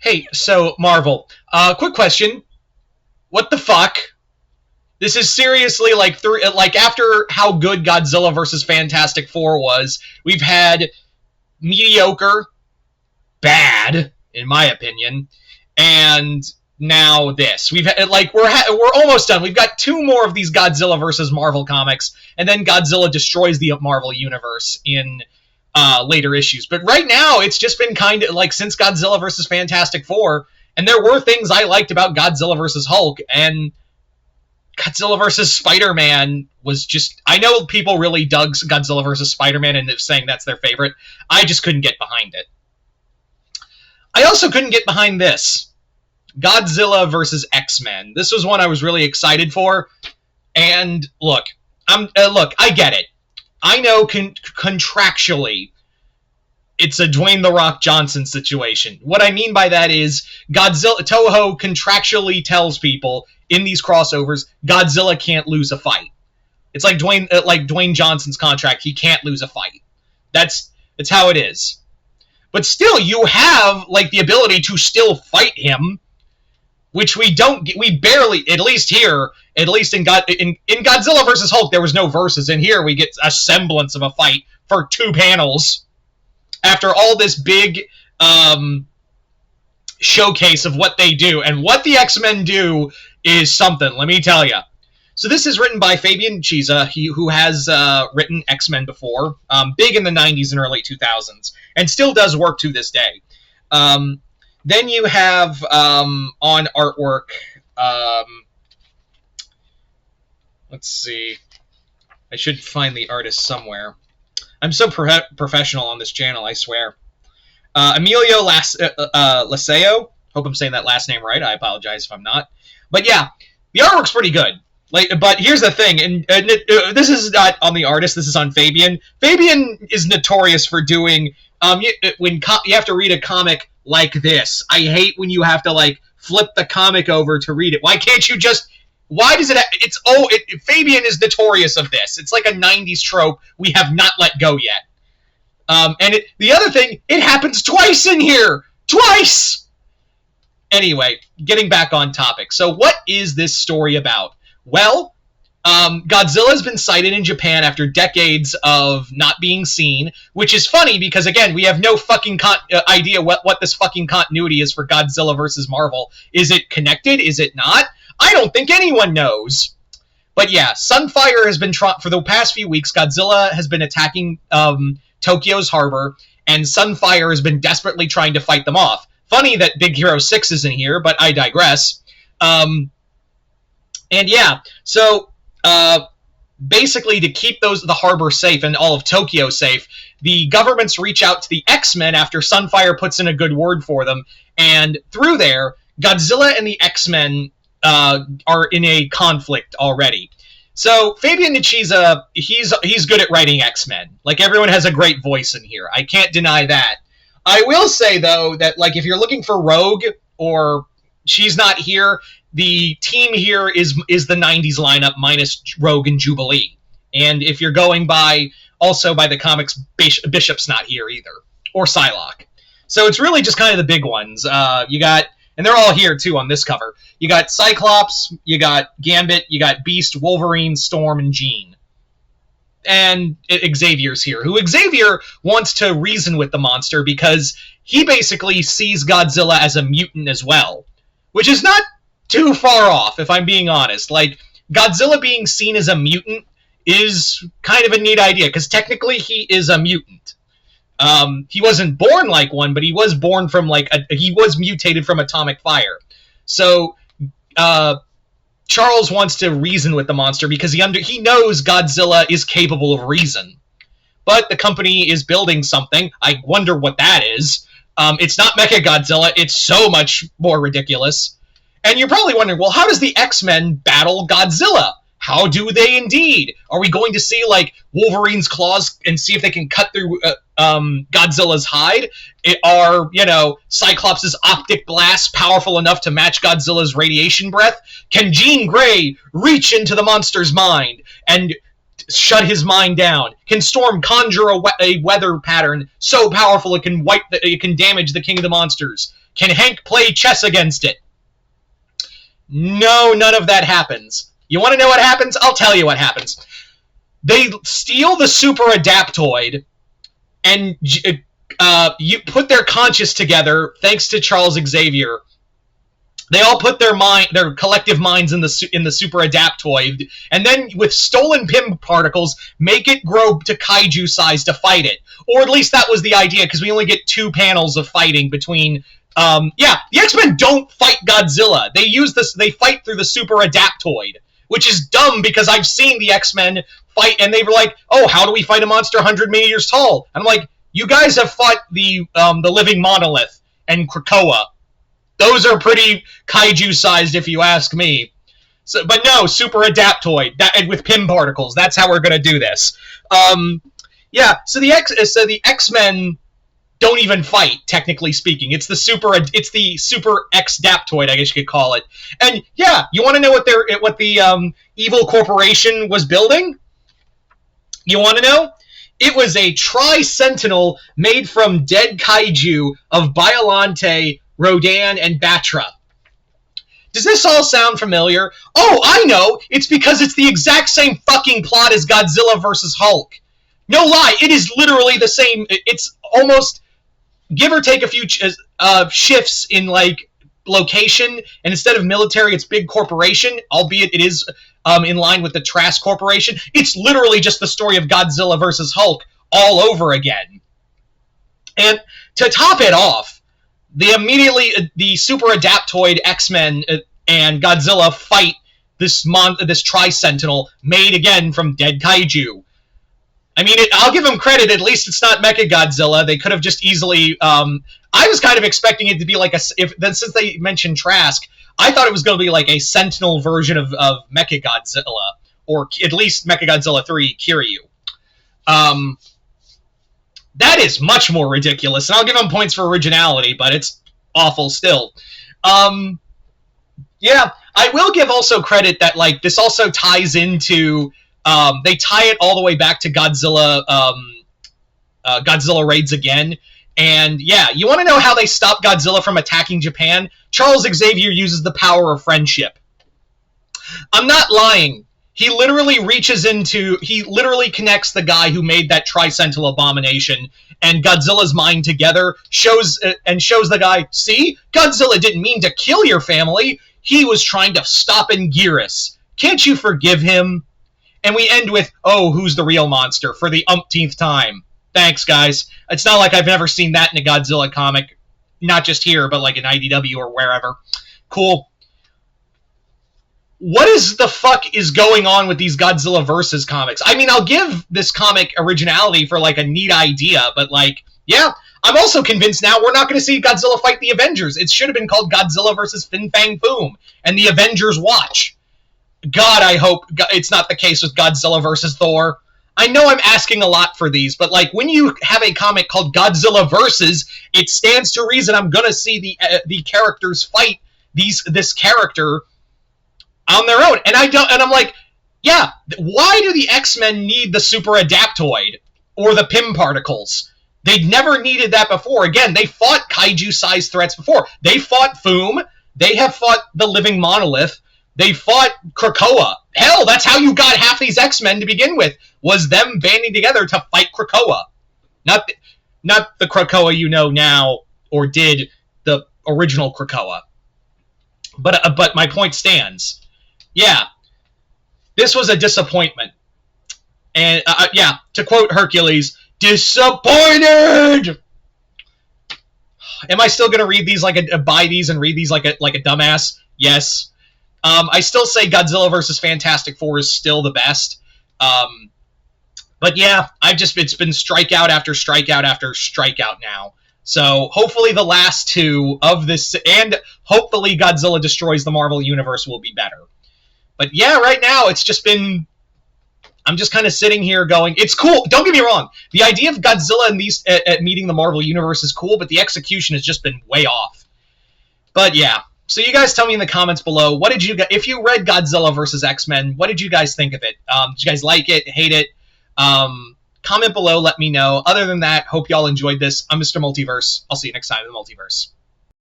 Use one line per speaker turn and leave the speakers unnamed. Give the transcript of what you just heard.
Hey, so Marvel, quick question. What the fuck? This is seriously like after how good Godzilla vs. Fantastic Four was, we've had mediocre, bad, in my opinion, and now this. We've had, we're almost done. We've got two more of these Godzilla versus Marvel comics, and then Godzilla destroys the Marvel universe in later issues. But right now, it's just been kind of like since Godzilla versus Fantastic Four, and there were things I liked about Godzilla versus Hulk, and Godzilla versus Spider-Man was just... I know people really dug Godzilla versus Spider-Man and saying that's their favorite. I just couldn't get behind it. I also couldn't get behind this. Godzilla versus X-Men. This was one I was really excited for. And look, I get it. I know contractually it's a Dwayne The Rock Johnson situation. What I mean by that is Toho contractually tells people in these crossovers Godzilla can't lose a fight. It's like Dwayne Johnson's contract. He can't lose a fight. That's how it is. But still, you have like the ability to still fight him, which we barely, at least in Godzilla versus Hulk, there was no verses. And here we get a semblance of a fight for 2 panels after all this big showcase of what they do. And what the X-Men do is something, let me tell you. So this is written by Fabian Chiesa, who has written X-Men before, big in the 90s and early 2000s, and still does work to this day. Then you have on artwork, let's see, I should find the artist somewhere. I'm so professional on this channel, I swear. Emilio Laseo, hope I'm saying that last name right, I apologize if I'm not. But yeah, the artwork's pretty good. But here's the thing, and this is not on the artist, this is on Fabian. Fabian is notorious for doing, when you have to read a comic like this. I hate when you have to, like, flip the comic over to read it. Why can't you just... Why does it... Fabian is notorious of this. It's like a 90s trope we have not let go yet. The other thing, it happens twice in here! Twice! Anyway, getting back on topic. So what is this story about? Well, Godzilla has been sighted in Japan after decades of not being seen, which is funny because, again, we have no fucking idea what this fucking continuity is for Godzilla versus Marvel. Is it connected? Is it not? I don't think anyone knows. But yeah, Sunfire has been... for the past few weeks, Godzilla has been attacking Tokyo's harbor, and Sunfire has been desperately trying to fight them off. Funny that Big Hero 6 isn't here, but I digress. And yeah, so basically to keep the harbor safe and all of Tokyo safe, the governments reach out to the X-Men after Sunfire puts in a good word for them, and through there, Godzilla and the X-Men are in a conflict already. So Fabian Nicieza, he's good at writing X-Men. Like, everyone has a great voice in here. I can't deny that. I will say, though, that, like, if you're looking for Rogue, or she's not here, the team here is the 90s lineup minus Rogue and Jubilee. And if you're going also by the comics, Bishop's not here either. Or Psylocke. So it's really just kind of the big ones. You got... And they're all here, too, on this cover. You got Cyclops, you got Gambit, you got Beast, Wolverine, Storm, and Jean. And Xavier's here, who Xavier wants to reason with the monster because he basically sees Godzilla as a mutant as well. Which is not too far off, if I'm being honest. Like, Godzilla being seen as a mutant is kind of a neat idea, because technically he is a mutant. He wasn't born like one, but he was born from, he was mutated from atomic fire. So, Charles wants to reason with the monster because he knows Godzilla is capable of reason. But the company is building something. I wonder what that is. It's not Mechagodzilla. It's so much more ridiculous. And you're probably wondering, well, how does the X-Men battle Godzilla? How do they indeed? Are we going to see, like, Wolverine's claws and see if they can cut through Godzilla's hide? Are, Cyclops' optic blasts powerful enough to match Godzilla's radiation breath? Can Jean Grey reach into the monster's mind and shut his mind down? Can Storm conjure a weather pattern so powerful it can damage the King of the Monsters? Can Hank play chess against it? No, none of that happens. You want to know what happens? I'll tell you what happens. They steal the super adaptoid and you put their conscious together, thanks to Charles Xavier. They all put their collective minds in the super adaptoid, and then with stolen Pym particles, make it grow to kaiju size to fight it. Or at least that was the idea, because we only get 2 panels of fighting between. The X-Men don't fight Godzilla. They fight through the super adaptoid, which is dumb because I've seen the X-Men fight, and they were like, "Oh, how do we fight a monster 100 meters tall?" And I'm like, "You guys have fought the living monolith and Krakoa. Those are pretty kaiju-sized, if you ask me." So, but no, super adaptoid and with Pym particles. That's how we're gonna do this. So the X-Men don't even fight, technically speaking. It's the super X-daptoid, I guess you could call it. And yeah, you want to know what the evil corporation was building? You want to know? It was a Tri-Sentinel made from dead kaiju of Biollante, Rodan, and Batra. Does this all sound familiar? Oh, I know! It's because it's the exact same fucking plot as Godzilla vs. Hulk. No lie, it is literally the same. It's almost, give or take a few shifts in, like, location, and instead of military, it's big corporation, albeit it is in line with the Trask Corporation. It's literally just the story of Godzilla vs. Hulk all over again. And to top it off, the super adaptoid X-Men and Godzilla fight this Tri-Sentinel made again from dead kaiju. I mean, I'll give them credit. At least it's not Mechagodzilla. They could have just easily. I was kind of expecting it to be like since they mentioned Trask, I thought it was going to be like a Sentinel version of Mechagodzilla, or at least Mechagodzilla 3 Kiryu. That is much more ridiculous, and I'll give them points for originality, but it's awful still. Yeah, I will give also credit that, like, this also ties into. They tie it all the way back to Godzilla. Godzilla raids again. And yeah, you want to know how they stop Godzilla from attacking Japan? Charles Xavier uses the power of friendship. I'm not lying. He literally connects the guy who made that Tri-Sentinel abomination and Godzilla's mind together, shows the guy, see? Godzilla didn't mean to kill your family. He was trying to stop Anguirus. Can't you forgive him? And we end with, oh, who's the real monster for the umpteenth time. Thanks, guys. It's not like I've never seen that in a Godzilla comic. Not just here, but like in IDW or wherever. Cool. What is the fuck is going on with these Godzilla Versus comics? I mean, I'll give this comic originality for like a neat idea, but like, yeah, I'm also convinced now we're not going to see Godzilla fight the Avengers. It should have been called Godzilla vs. Fin Fang Foom and the Avengers Watch. God, I hope it's not the case with Godzilla vs. Thor. I know I'm asking a lot for these, but like when you have a comic called Godzilla Versus, it stands to reason I'm gonna see the characters fight this character on their own, and I'm like, yeah, why do the X-Men need the super adaptoid or the Pym particles? They'd never needed that before. Again, they fought kaiju-sized threats before. They fought Foom. They have fought the Living Monolith. They fought Krakoa. Hell, that's how you got half these X-Men to begin with, was them banding together to fight Krakoa. Not the Krakoa you know now, or did the original Krakoa. But my point stands. Yeah, this was a disappointment. And, yeah, to quote Hercules, disappointed! Am I still going to read these buy these and read these like a dumbass? Yes. I still say Godzilla vs. Fantastic Four is still the best. But yeah, it's been strikeout after strikeout after strikeout now. So hopefully the last two of this, and hopefully Godzilla Destroys the Marvel Universe will be better. But yeah, right now it's just been, I'm just kind of sitting here going, it's cool. Don't get me wrong. The idea of Godzilla and these meeting the Marvel Universe is cool, but the execution has just been way off. But yeah. So you guys tell me in the comments below, if you read Godzilla vs. X-Men, what did you guys think of it? Did you guys like it, hate it? Comment below, let me know. Other than that, hope y'all enjoyed this. I'm Mr. Multiverse. I'll see you next time in the Multiverse.